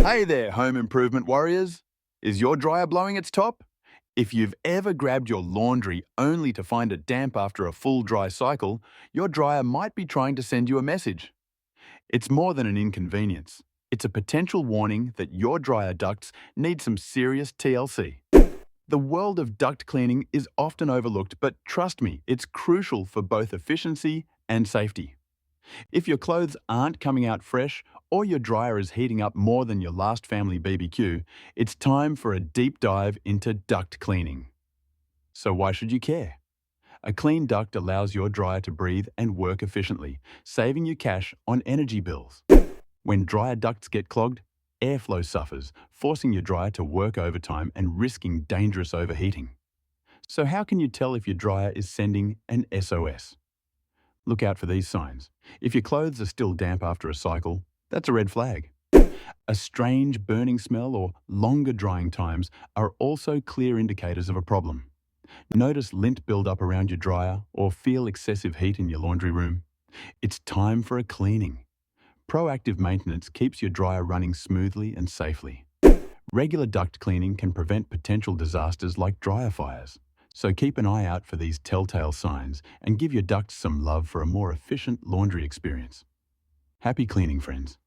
Hey there, home improvement warriors. Is your dryer blowing its top? If you've ever grabbed your laundry only to find it damp after a full dry cycle, your dryer might be trying to send you a message. It's more than an inconvenience. It's a potential warning that your dryer ducts need some serious TLC. The world of duct cleaning is often overlooked, but trust me, it's crucial for both efficiency and safety. If your clothes aren't coming out fresh or your dryer is heating up more than your last family BBQ, it's time for a deep dive into duct cleaning. So why should you care? A clean duct allows your dryer to breathe and work efficiently, saving you cash on energy bills. When dryer ducts get clogged, airflow suffers, forcing your dryer to work overtime and risking dangerous overheating. So how can you tell if your dryer is sending an SOS? Look out for these signs. If your clothes are still damp after a cycle, that's a red flag. A strange burning smell or longer drying times are also clear indicators of a problem. Notice lint build up around your dryer or feel excessive heat in your laundry room. It's time for a cleaning. Proactive maintenance keeps your dryer running smoothly and safely. Regular duct cleaning can prevent potential disasters like dryer fires. So keep an eye out for these telltale signs and give your ducts some love for a more efficient laundry experience. Happy cleaning, friends.